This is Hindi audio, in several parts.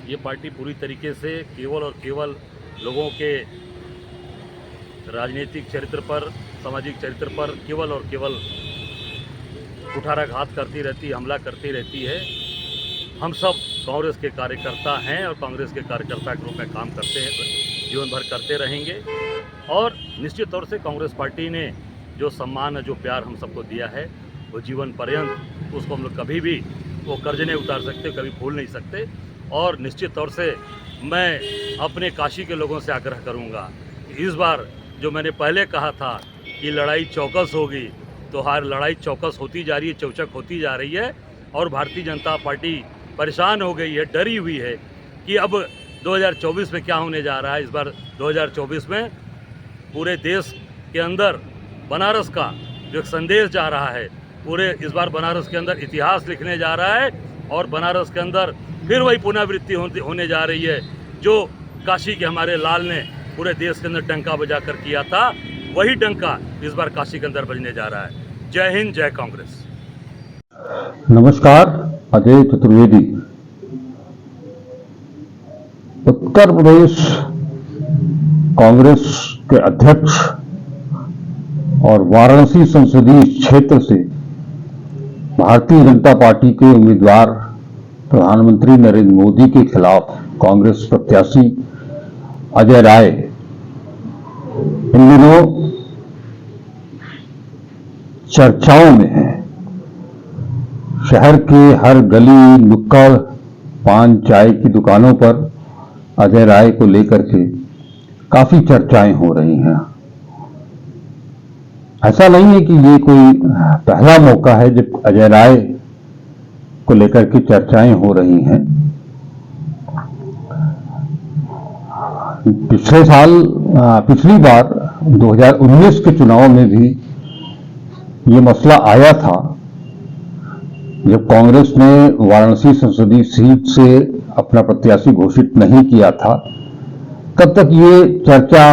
ये पार्टी पूरी तरीके से केवल और केवल लोगों के राजनीतिक चरित्र पर, सामाजिक चरित्र पर केवल और केवल कुठाराघात करती रहती, हमला करती रहती है। हम सब कांग्रेस के कार्यकर्ता हैं और कांग्रेस के कार्यकर्ता के रूप में काम करते हैं, जीवन भर करते रहेंगे। और निश्चित तौर से कांग्रेस पार्टी ने जो सम्मान, जो प्यार हम सबको दिया है, वो जीवन पर्यंत उसको हम लोग कभी भी वो कर्ज नहीं उतार सकते, कभी भूल नहीं सकते। और निश्चित तौर से मैं अपने काशी के लोगों से आग्रह करूंगा कि इस बार जो मैंने पहले कहा था कि लड़ाई चौकस होगी, तो हर लड़ाई चौकस होती जा रही है, चौचक होती जा रही है। और भारतीय जनता पार्टी परेशान हो गई है, डरी हुई है कि अब 2024 में क्या होने जा रहा है। इस बार 2024 में पूरे देश के अंदर बनारस का जो एक संदेश जा रहा है, पूरे इस बार बनारस के अंदर इतिहास लिखने जा रहा है। और बनारस के अंदर फिर वही पुनरावृत्ति होने जा रही है जो काशी के हमारे लाल ने पूरे देश के अंदर डंका बजा कर किया था, वही डंका इस बार काशी के अंदर बजने जा रहा है। जय हिंद, जय कांग्रेस। नमस्कार, अजय चतुर्वेदी। उत्तर प्रदेश कांग्रेस के अध्यक्ष और वाराणसी संसदीय क्षेत्र से भारतीय जनता पार्टी के उम्मीदवार प्रधानमंत्री नरेंद्र मोदी के खिलाफ कांग्रेस प्रत्याशी अजय राय इन दिनों चर्चाओं में हैं। शहर के हर गली, नुक्कड़, पान, चाय की दुकानों पर अजय राय को लेकर के काफी चर्चाएं हो रही हैं। ऐसा नहीं है कि ये कोई पहला मौका है जब अजय राय को लेकर के चर्चाएं हो रही हैं। पिछली बार 2019 के चुनाव में भी ये मसला आया था, जब कांग्रेस ने वाराणसी संसदीय सीट से अपना प्रत्याशी घोषित नहीं किया था। तब तक ये चर्चा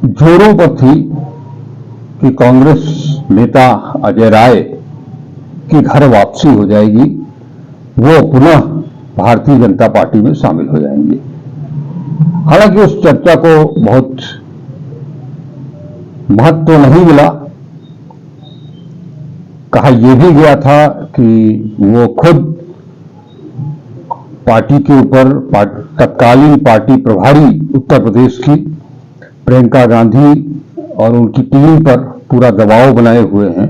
जोरों पर थी कि कांग्रेस नेता अजय राय की घर वापसी हो जाएगी, वो पुनः भारतीय जनता पार्टी में शामिल हो जाएंगे। हालांकि उस चर्चा को बहुत महत्व नहीं मिला। कहा यह भी गया था कि वो खुद पार्टी के ऊपर तत्कालीन पार्टी प्रभारी उत्तर प्रदेश की प्रियंका गांधी और उनकी टीम पर पूरा दबाव बनाए हुए हैं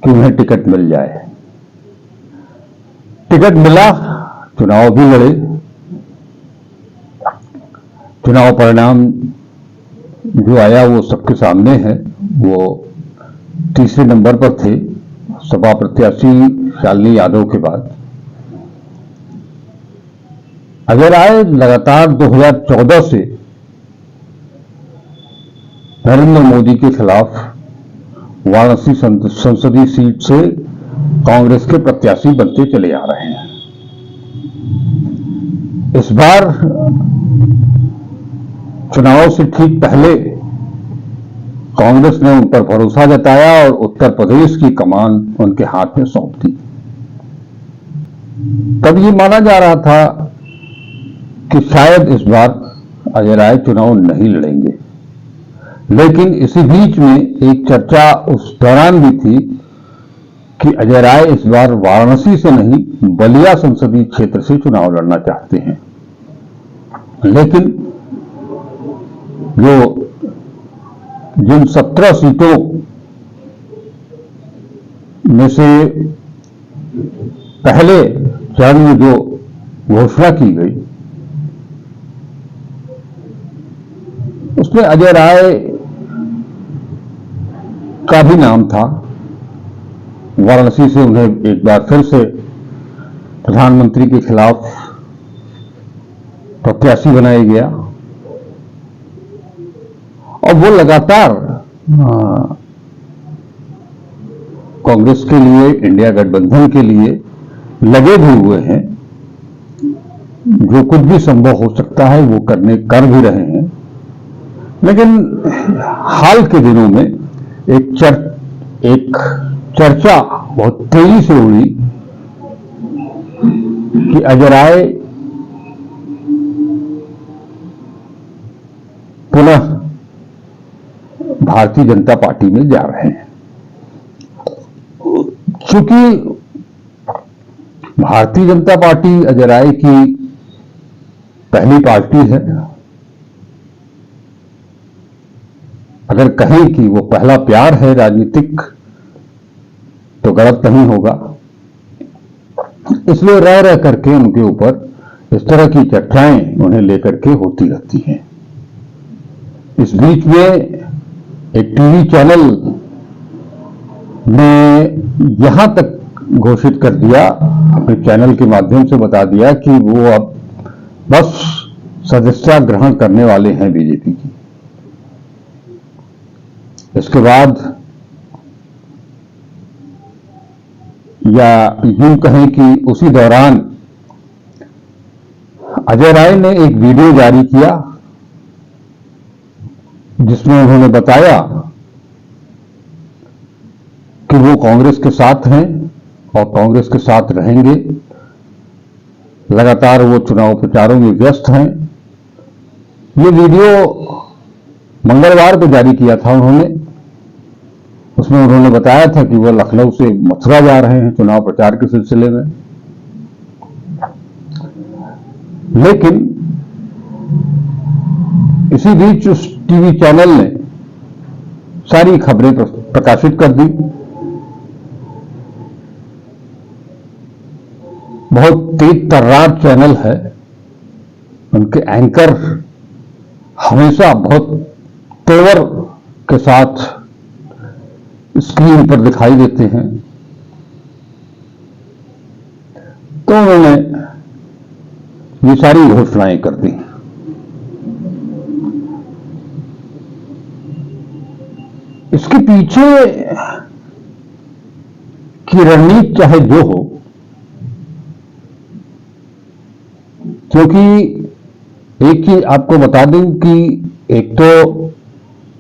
कि उन्हें टिकट मिल जाए। टिकट मिला, चुनाव भी लड़े। चुनाव परिणाम जो आया वो सबके सामने है। वो तीसरे नंबर पर थे, सपा प्रत्याशी शालिनी यादव के बाद। अजय राय लगातार 2014 से नरेंद्र मोदी के खिलाफ वाराणसी संसदीय सीट से कांग्रेस के प्रत्याशी बनते चले आ रहे हैं। इस बार चुनाव से ठीक पहले कांग्रेस ने उन पर भरोसा जताया और उत्तर प्रदेश की कमान उनके हाथ में सौंप दी। तब ये माना जा रहा था कि शायद इस बार अजय राय चुनाव नहीं लड़ेंगे, लेकिन इसी बीच में एक चर्चा उस दौरान भी थी कि अजय राय इस बार वाराणसी से नहीं, बलिया संसदीय क्षेत्र से चुनाव लड़ना चाहते हैं। लेकिन जिन 17 सीटों में से पहले चरण में जो घोषणा की गई, उसमें अजय राय का भी नाम था। वाराणसी से उन्हें एक बार फिर से प्रधानमंत्री के खिलाफ प्रत्याशी बनाया गया और वो लगातार कांग्रेस के लिए, इंडिया गठबंधन के लिए लगे भी हुए हैं। जो कुछ भी संभव हो सकता है वो कर भी रहे हैं। लेकिन हाल के दिनों में एक चर्चा बहुत तेजी से उड़ी कि अजय राय पुनः भारतीय जनता पार्टी में जा रहे हैं। चूंकि भारतीय जनता पार्टी अजय राय की पहली पार्टी है, अगर कहें कि वो पहला प्यार है राजनीतिक तो गलत नहीं होगा। इसलिए रह रह करके उनके ऊपर इस तरह की चर्चाएं उन्हें लेकर के होती रहती हैं। इस बीच में एक टीवी चैनल ने यहां तक घोषित कर दिया, अपने चैनल के माध्यम से बता दिया कि वो अब बस सदस्यता ग्रहण करने वाले हैं बीजेपी की। इसके बाद या यूं कहें कि उसी दौरान अजय राय ने एक वीडियो जारी किया जिसमें उन्होंने बताया कि वो कांग्रेस के साथ हैं और कांग्रेस के साथ रहेंगे। लगातार वो चुनाव प्रचारों में व्यस्त हैं। ये वीडियो मंगलवार को जारी किया था उन्होंने। उसमें उन्होंने बताया था कि वो लखनऊ से मथुरा जा रहे हैं चुनाव प्रचार के सिलसिले में। लेकिन इसी बीच उस टीवी चैनल ने सारी खबरें प्रकाशित कर दी। बहुत तेज तर्रार चैनल है, उनके एंकर हमेशा बहुत तेवर के साथ स्क्रीन पर दिखाई देते हैं। तो उन्होंने ये सारी घोषणाएं कर दी। इसके पीछे की रणनीति चाहे जो हो, क्योंकि एक चीज आपको बता दूं कि एक तो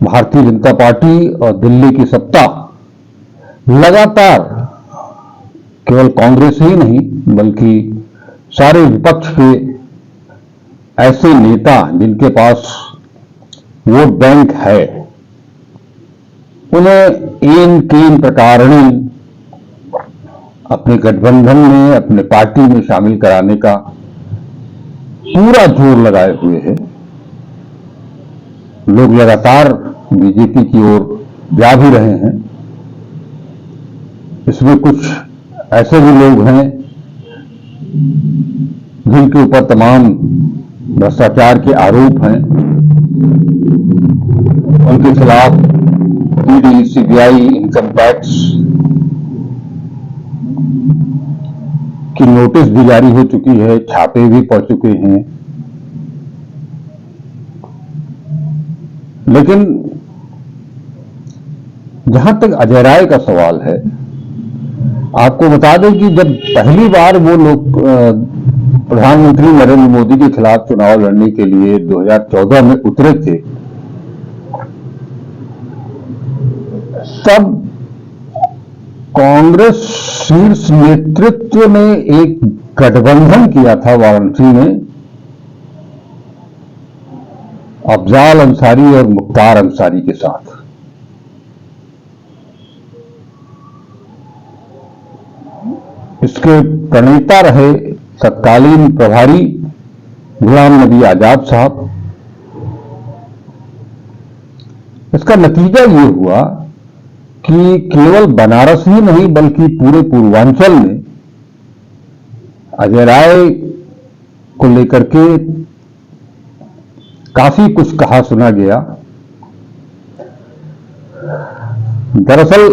भारतीय जनता पार्टी और दिल्ली की सत्ता लगातार केवल कांग्रेस ही नहीं बल्कि सारे विपक्ष के ऐसे नेता जिनके पास वोट बैंक है, उन्हें एन केन प्रकारेण अपने गठबंधन में, अपने पार्टी में शामिल कराने का पूरा जोर लगाए हुए हैं। लोग लगातार बीजेपी की ओर जा भी रहे हैं। इसमें कुछ ऐसे भी लोग हैं जिनके ऊपर तमाम भ्रष्टाचार के आरोप हैं। उनके खिलाफ ईडी, सीबीआई, इनकम टैक्स की नोटिस भी जारी हो चुकी है, छापे भी पड़ चुके हैं। लेकिन जहां तक अजय राय का सवाल है, आपको बता दें कि जब पहली बार वो लोग प्रधानमंत्री नरेंद्र मोदी के खिलाफ चुनाव लड़ने के लिए 2014 में उतरे थे, तब कांग्रेस शीर्ष नेतृत्व ने एक गठबंधन किया था वाराणसी में अफजाल अंसारी और मुख्तार अंसारी के साथ। इसके प्रणेता रहे तत्कालीन प्रभारी गुलाम नबी आजाद साहब। इसका नतीजा ये हुआ कि केवल बनारस ही नहीं बल्कि पूरे पूर्वांचल में अजय राय को लेकर के काफी कुछ कहा सुना गया। दरअसल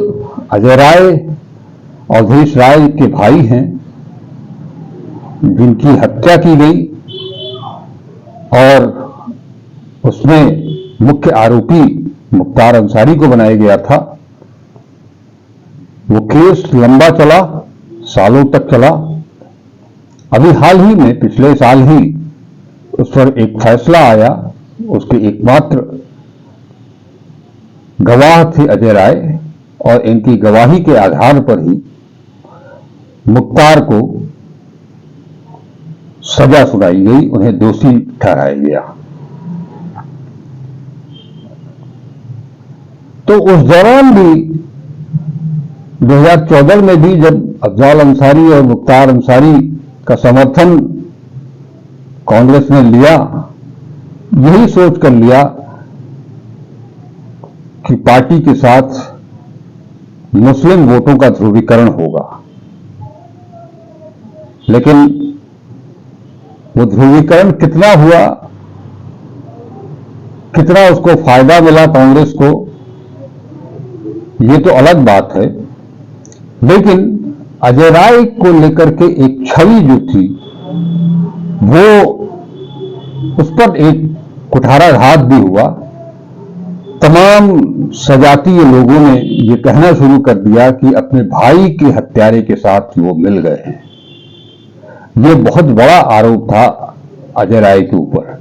अजय राय अवधेश राय के भाई हैं, जिनकी हत्या की गई और उसमें मुख्य आरोपी मुख्तार अंसारी को बनाया गया था। वो केस लंबा चला, सालों तक चला। अभी हाल ही में पिछले साल ही उस पर एक फैसला आया। उसके एकमात्र गवाह थे अजय राय और इनकी गवाही के आधार पर ही मुख्तार को सजा सुनाई गई, उन्हें दोषी ठहराया गया। तो उस दौरान भी 2014 में भी जब अफजाल अंसारी और मुख्तार अंसारी का समर्थन कांग्रेस ने लिया, यही सोच कर लिया कि पार्टी के साथ मुस्लिम वोटों का ध्रुवीकरण होगा, लेकिन वो ध्रुवीकरण कितना हुआ, कितना उसको फायदा मिला कांग्रेस को, ये तो अलग बात है। लेकिन अजय राय को लेकर के एक छवि जो थी, वो उस पर एक कुठाराघात भी हुआ। तमाम सजातीय लोगों ने ये कहना शुरू कर दिया कि अपने भाई के हत्यारे के साथ वो मिल गए हैं। ये बहुत बड़ा आरोप था अजय राय के ऊपर।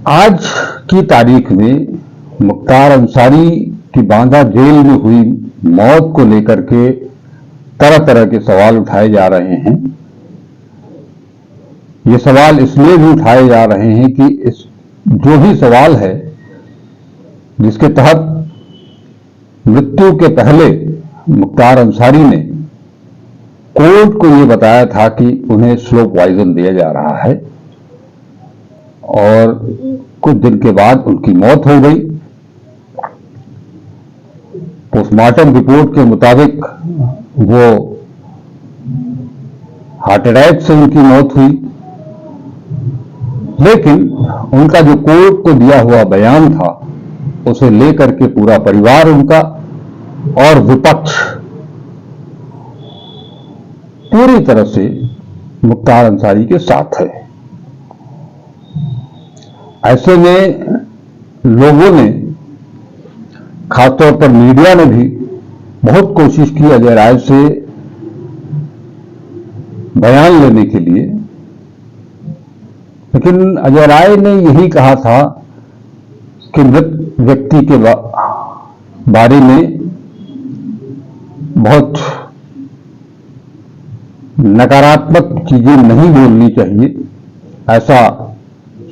आज की तारीख में मुख्तार अंसारी की बांदा जेल में हुई मौत को लेकर के तरह तरह के सवाल उठाए जा रहे हैं। ये सवाल इसलिए भी उठाए जा रहे हैं कि इस जो भी सवाल है जिसके तहत मृत्यु के पहले मुख्तार अंसारी ने कोर्ट को ये बताया था कि उन्हें स्लो पॉइजन दिया जा रहा है, और कुछ दिन के बाद उनकी मौत हो गई। पोस्टमार्टम रिपोर्ट के मुताबिक वो हार्ट अटैक से उनकी मौत हुई। लेकिन उनका जो कोर्ट को दिया हुआ बयान था, उसे लेकर के पूरा परिवार उनका और विपक्ष पूरी तरह से मुख्तार अंसारी के साथ है। ऐसे में लोगों ने, खासतौर पर मीडिया ने भी बहुत कोशिश की अजय राय से बयान लेने के लिए, लेकिन अजय राय ने यही कहा था कि मृत व्यक्ति के बारे में बहुत नकारात्मक चीजें नहीं बोलनी चाहिए, ऐसा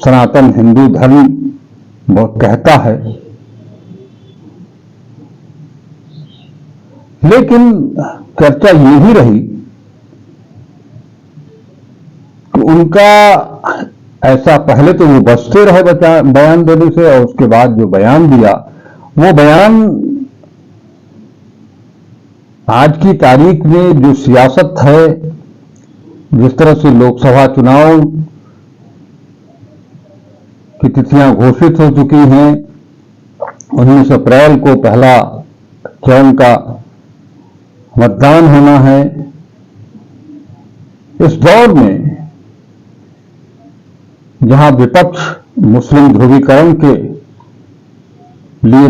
सनातन हिंदू धर्म बहुत कहता है। लेकिन चर्चा ये भी रही कि उनका ऐसा, पहले तो वो बचते रहे बयान देने से, और उसके बाद जो बयान दिया, वो बयान आज की तारीख में जो सियासत है, जिस तरह से लोकसभा चुनाव की तिथियां घोषित हो चुकी हैं, 19 अप्रैल को पहला चरण का मतदान होना है, इस दौर में जहां विपक्ष मुस्लिम ध्रुवीकरण के लिए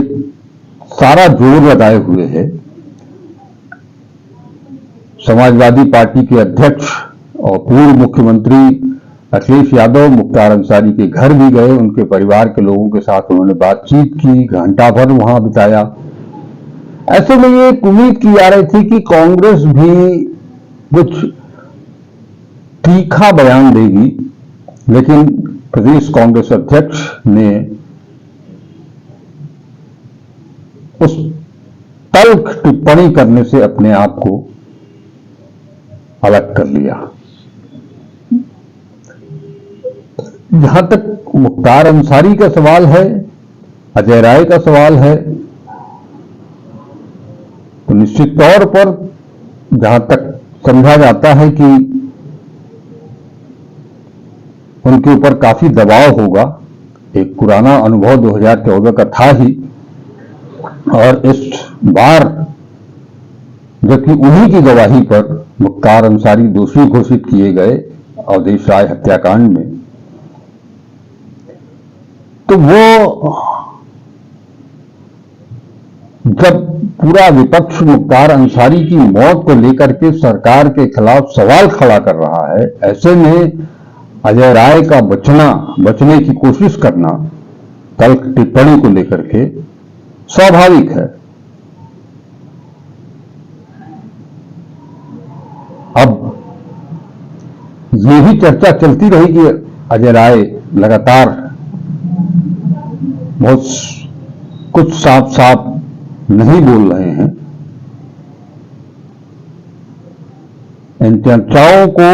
सारा जोर लगाए हुए है, समाजवादी पार्टी के अध्यक्ष और पूर्व मुख्यमंत्री अखिलेश यादव मुख्तार अंसारी के घर भी गए, उनके परिवार के लोगों के साथ उन्होंने बातचीत की, घंटा भर वहां बिताया। ऐसे में ये उम्मीद की जा रही थी कि कांग्रेस भी कुछ तीखा बयान देगी, लेकिन प्रदेश कांग्रेस अध्यक्ष ने उस तल्ख टिप्पणी करने से अपने आप को अलग कर लिया। जहां तक मुख्तार अंसारी का सवाल है, अजय राय का सवाल है, तो निश्चित तौर पर जहां तक समझा जाता है कि उनके ऊपर काफी दबाव होगा। एक पुराना अनुभव 2014 का था ही, और इस बार जबकि उन्हीं की गवाही पर मुख्तार अंसारी दोषी घोषित किए गए अवधेश राय हत्याकांड में, तो वो जब पूरा विपक्ष मुख्तार अंसारी की मौत को लेकर के सरकार के खिलाफ सवाल खड़ा कर रहा है, ऐसे में अजय राय का बचने की कोशिश करना तल्ख टिप्पणी को लेकर के स्वाभाविक है। अब ये भी चर्चा चलती रही कि अजय राय लगातार बहुत कुछ साफ साफ नहीं बोल रहे हैं। इन चर्चाओं को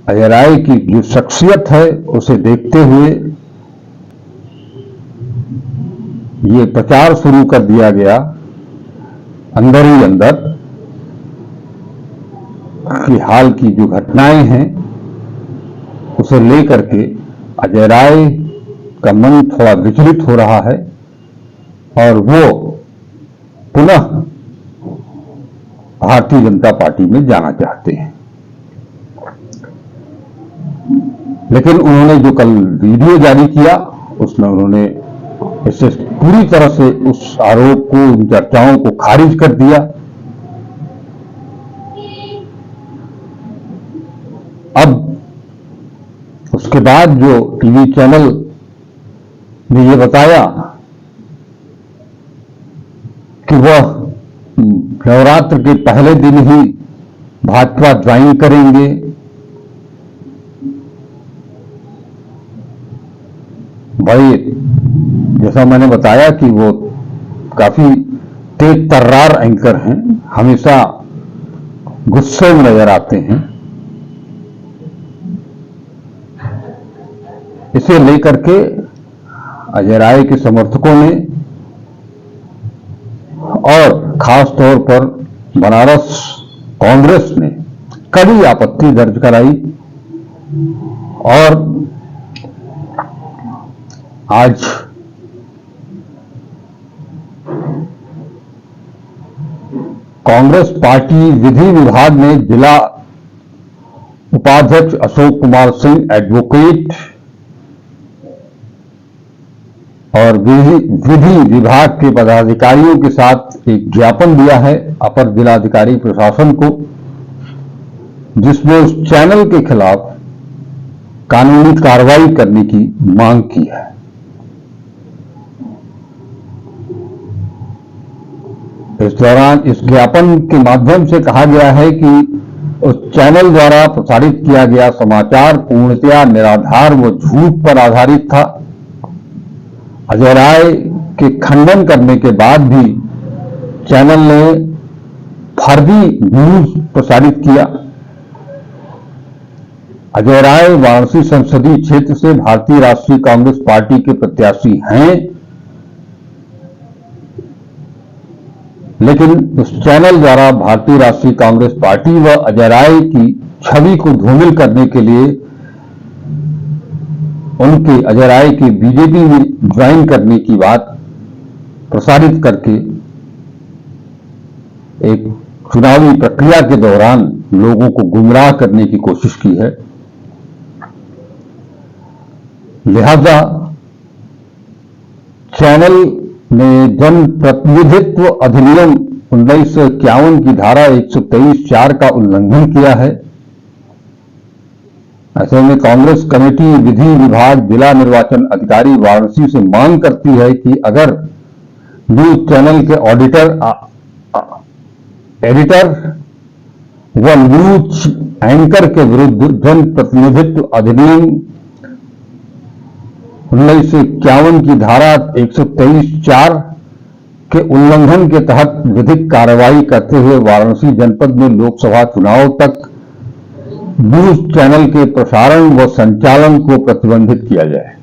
अजय राय की जो शख्सियत है उसे देखते हुए ये प्रचार शुरू कर दिया गया अंदर ही अंदर कि हाल की जो घटनाएं हैं उसे लेकर के अजय राय का मन थोड़ा विचलित हो रहा है और वो पुनः भारतीय जनता पार्टी में जाना चाहते हैं। लेकिन उन्होंने जो कल वीडियो जारी किया उसमें उन्होंने इससे पूरी तरह से उस आरोप को, उन चर्चाओं को खारिज कर दिया। अब उसके बाद जो टीवी चैनल ने ये बताया कि वह नवरात्र के पहले दिन ही भाजपा ज्वाइन करेंगे, भाई जैसा मैंने बताया कि वो काफी तेज तर्रार एंकर हैं, हमेशा गुस्से में नजर आते हैं। इसे लेकर के अजय राय के समर्थकों ने और खास तौर पर बनारस कांग्रेस ने कड़ी आपत्ति दर्ज कराई और आज कांग्रेस पार्टी विधि विभाग ने जिला उपाध्यक्ष अशोक कुमार सिंह एडवोकेट और विधि विभाग के पदाधिकारियों के साथ एक ज्ञापन दिया है अपर जिलाधिकारी प्रशासन को, जिसमें उस चैनल के खिलाफ कानूनी कार्रवाई करने की मांग की है। इस दौरान इस ज्ञापन के माध्यम से कहा गया है कि उस चैनल द्वारा प्रसारित किया गया समाचार पूर्णतया निराधार व झूठ पर आधारित था। अजय राय के खंडन करने के बाद भी चैनल ने फर्जी न्यूज प्रसारित किया। अजय राय वाराणसी संसदीय क्षेत्र से भारतीय राष्ट्रीय कांग्रेस पार्टी के प्रत्याशी हैं, लेकिन उस चैनल द्वारा भारतीय राष्ट्रीय कांग्रेस पार्टी व अजय राय की छवि को धूमिल करने के लिए उनके अजय राय के बीजेपी में ज्वाइन करने की बात प्रसारित करके एक चुनावी प्रक्रिया के दौरान लोगों को गुमराह करने की कोशिश की है। लिहाजा चैनल ने जन प्रतिनिधित्व अधिनियम 1951 की धारा 123(4) का उल्लंघन किया है। ऐसे में कांग्रेस कमेटी विधि विभाग जिला निर्वाचन अधिकारी वाराणसी से मांग करती है कि अगर न्यूज चैनल के एडिटर व न्यूज एंकर के विरुद्ध जन प्रतिनिधित्व अधिनियम 1951 की धारा 123(4) के उल्लंघन के तहत विधिक कार्रवाई करते हुए वाराणसी जनपद में लोकसभा चुनाव तक न्यूज चैनल के प्रसारण व संचालन को प्रतिबंधित किया जाए।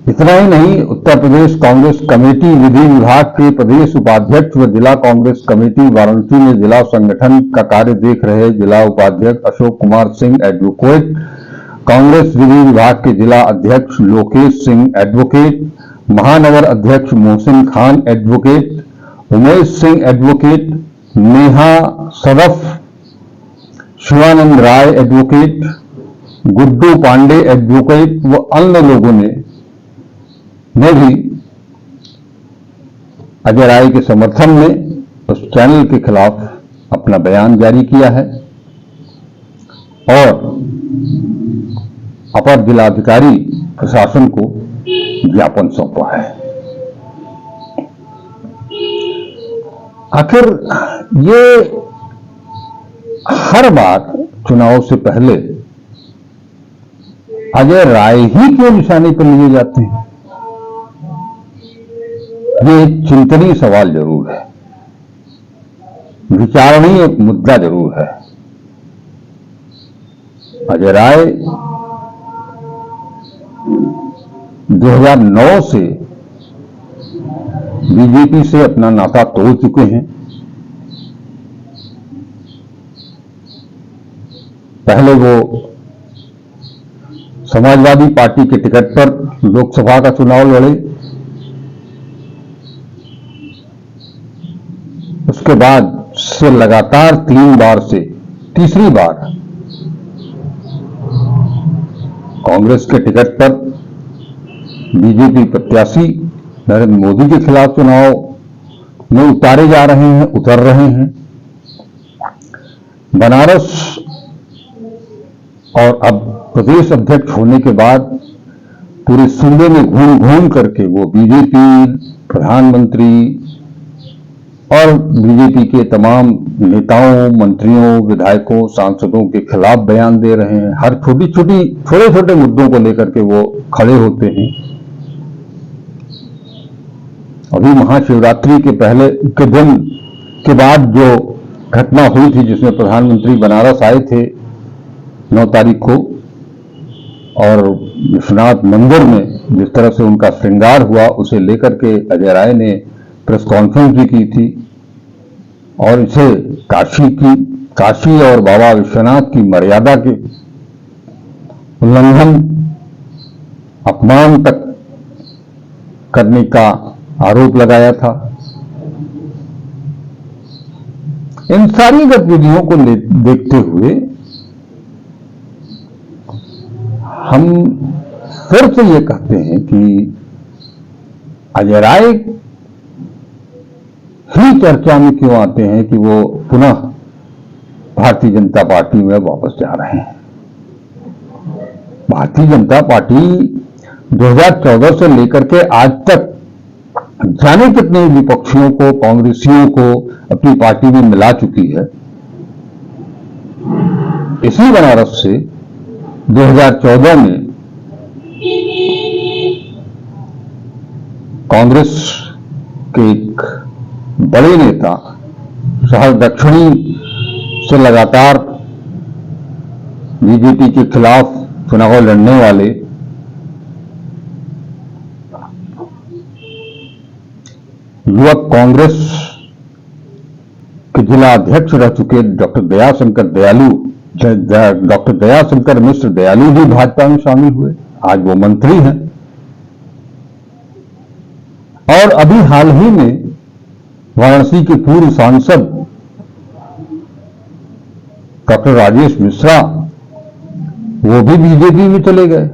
इतना ही नहीं, उत्तर प्रदेश कांग्रेस कमेटी विधि विभाग के प्रदेश उपाध्यक्ष व जिला कांग्रेस कमेटी वाराणसी में जिला संगठन का कार्य देख रहे जिला उपाध्यक्ष अशोक कुमार सिंह एडवोकेट, कांग्रेस विधि विभाग के जिला अध्यक्ष लोकेश सिंह एडवोकेट, महानगर अध्यक्ष मोहसिन खान एडवोकेट, उमेश सिंह एडवोकेट, नेहा सदफ, शिवानंद राय एडवोकेट, गुड्डू पांडे एडवोकेट व अन्य लोगों ने भी अजय राय के समर्थन में उस चैनल के खिलाफ अपना बयान जारी किया है और अपर जिलाधिकारी प्रशासन को ज्ञापन सौंपा है। आखिर ये हर बार चुनाव से पहले अजय राय ही क्यों निशाने पर लिए जाते हैं? ये एक चिंतनीय सवाल जरूर है, विचारणीय मुद्दा जरूर है। अजय राय 2009 से बीजेपी से अपना नाता तोड़ चुके हैं। पहले वो समाजवादी पार्टी के टिकट पर लोकसभा का चुनाव लड़े, उसके बाद से लगातार 3 बार से तीसरी बार कांग्रेस के टिकट पर बीजेपी प्रत्याशी नरेंद्र मोदी के खिलाफ चुनाव में उतर रहे हैं। बनारस और अब प्रदेश अध्यक्ष होने के बाद पूरे सूबे में घूम घूम करके वो बीजेपी, प्रधानमंत्री और बीजेपी के तमाम नेताओं, मंत्रियों, विधायकों, सांसदों के खिलाफ बयान दे रहे हैं। हर छोटे छोटे मुद्दों को लेकर के वो खड़े होते हैं। अभी महाशिवरात्रि के पहले के दिन के बाद जो घटना हुई थी, जिसमें प्रधानमंत्री बनारस आए थे 9 तारीख को, और विश्वनाथ मंदिर में जिस तरह से उनका श्रृंगार हुआ, उसे लेकर के अजय राय ने प्रेस कॉन्फ्रेंस भी की थी और इसे काशी और बाबा विश्वनाथ की मर्यादा के उल्लंघन, अपमान तक करने का आरोप लगाया था। इन सारी गतिविधियों को देखते हुए हम फिर से ये कहते हैं कि अजय राय ही चर्चा में क्यों आते हैं कि वो पुनः भारतीय जनता पार्टी में वापस जा रहे हैं। भारतीय जनता पार्टी 2014 से लेकर के आज तक जाने कितने विपक्षियों को, कांग्रेसियों को अपनी पार्टी में मिला चुकी है। इसी बनारस से 2014 में कांग्रेस के एक बड़े नेता, शहर दक्षिणी से लगातार बीजेपी के खिलाफ चुनाव लड़ने वाले युवक कांग्रेस के जिला अध्यक्ष रह चुके डॉक्टर दयाशंकर मिश्र दयालु भी भाजपा में शामिल हुए। आज वो मंत्री हैं। और अभी हाल ही में वाराणसी के पूर्व सांसद डॉक्टर राजेश मिश्रा, वो भी बीजेपी में चले गए।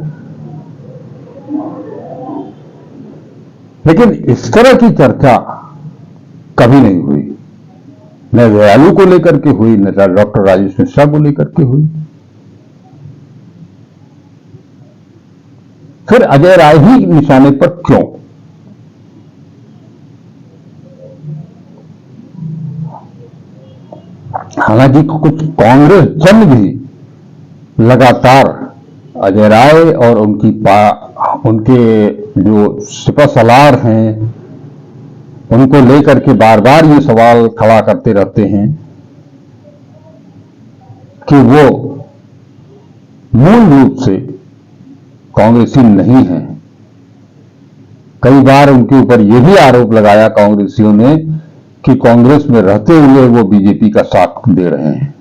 लेकिन इस तरह की चर्चा कभी नहीं हुई, न दयालु को लेकर के हुई, न डॉक्टर राजेश मिश्रा को लेकर के हुई। फिर अजय राय ही निशाने पर क्यों? हालांकि कुछ कांग्रेस जन भी लगातार अजय राय और उनके जो सिपहसालार हैं, उनको लेकर के बार बार ये सवाल खड़ा करते रहते हैं कि वो मूल रूप से कांग्रेसी नहीं है। कई बार उनके ऊपर यह भी आरोप लगाया कांग्रेसियों ने कि कांग्रेस में रहते हुए वो बीजेपी का साथ दे रहे हैं।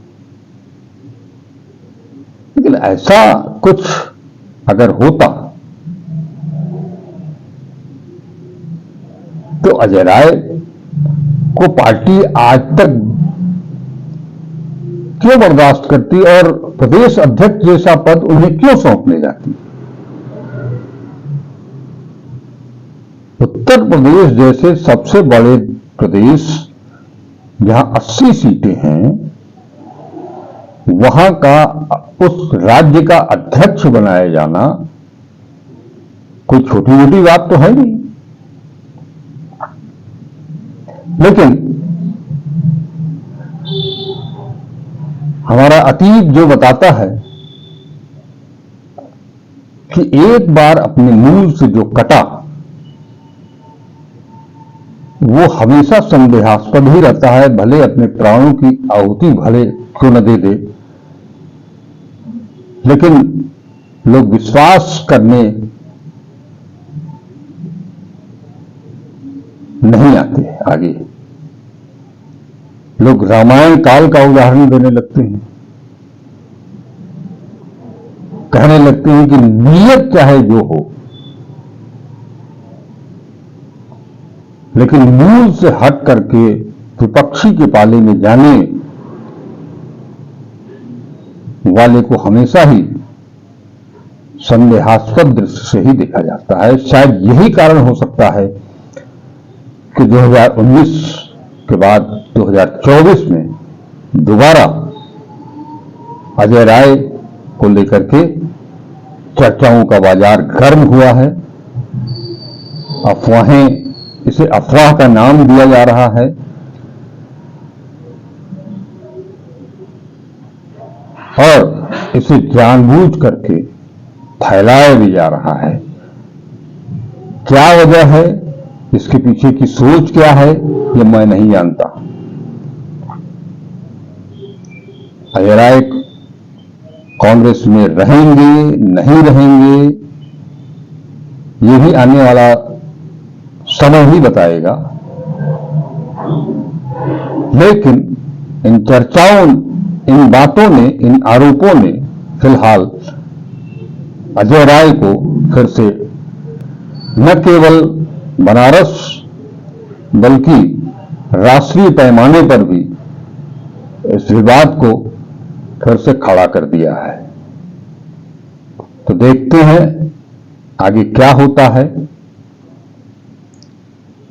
लेकिन ऐसा कुछ अगर होता तो अजय राय को पार्टी आज तक क्यों बर्दाश्त करती और प्रदेश अध्यक्ष जैसा पद उन्हें क्यों सौंपने जाती? उत्तर प्रदेश जैसे सबसे बड़े प्रदेश, जहां 80 सीटें हैं, वहां का उस राज्य का अध्यक्ष बनाया जाना कोई छोटी मोटी बात तो है नहीं। लेकिन हमारा अतीत जो बताता है कि एक बार अपने मूल से जो कटा वो हमेशा संदेहास्पद ही रहता है, भले अपने प्राणों की आहुति भले क्यों न दे दे, लेकिन लोग विश्वास करने नहीं आते आगे। लोग रामायण काल का उदाहरण देने लगते हैं, कहने लगते हैं कि नियत चाहे जो हो, लेकिन मूल से हट करके विपक्षी के पाले में जाने वाले को हमेशा ही संदेहास्पद दृष्टि से ही देखा जाता है। शायद यही कारण हो सकता है कि 2019 के बाद 2024 में दोबारा अजय राय को लेकर के चर्चाओं का बाजार गर्म हुआ है। अफवाहें, इसे अफवाह का नाम दिया जा रहा है और इसे जानबूझ करके फैलाया भी जा रहा है। क्या वजह है, इसके पीछे की सोच क्या है, ये मैं नहीं जानता। अजय राय कांग्रेस में रहेंगे नहीं रहेंगे, ये भी आने वाला समय ही बताएगा। लेकिन इन चर्चाओं, इन बातों ने, इन आरोपों ने फिलहाल अजय राय को फिर से न केवल बनारस बल्कि राष्ट्रीय पैमाने पर भी इस विवाद को फिर से खड़ा कर दिया है। तो देखते हैं आगे क्या होता है।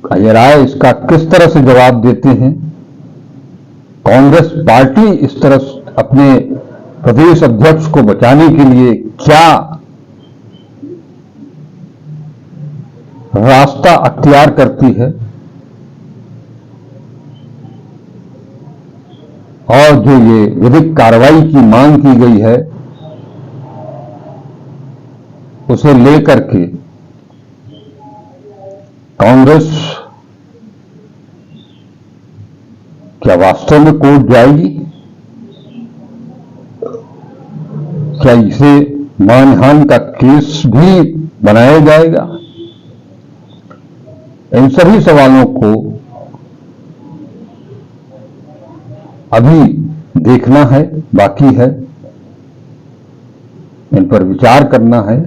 अजय राय इसका किस तरह से जवाब देते हैं। कांग्रेस पार्टी इस तरह अपने प्रदेश अध्यक्ष को बचाने के लिए क्या रास्ता अख्तियार करती है, और जो ये विधिक कार्रवाई की मांग की गई है उसे लेकर के कांग्रेस क्या वास्तव में कोर्ट जाएगी, क्या इसे मानहानि का केस भी बनाया जाएगा। इन सभी सवालों को अभी देखना है, बाकी है, इन पर विचार करना है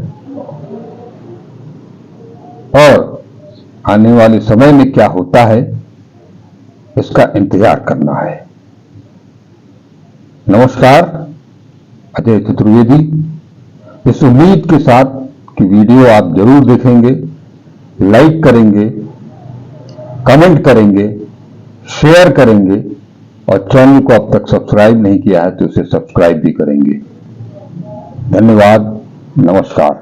और आने वाले समय में क्या होता है इसका इंतजार करना है। नमस्कार, अजय चतुर्वेदी, इस उम्मीद के साथ कि वीडियो आप जरूर देखेंगे, लाइक करेंगे, कमेंट करेंगे, शेयर करेंगे और चैनल को अब तक सब्सक्राइब नहीं किया है तो इसे सब्सक्राइब भी करेंगे। धन्यवाद, नमस्कार।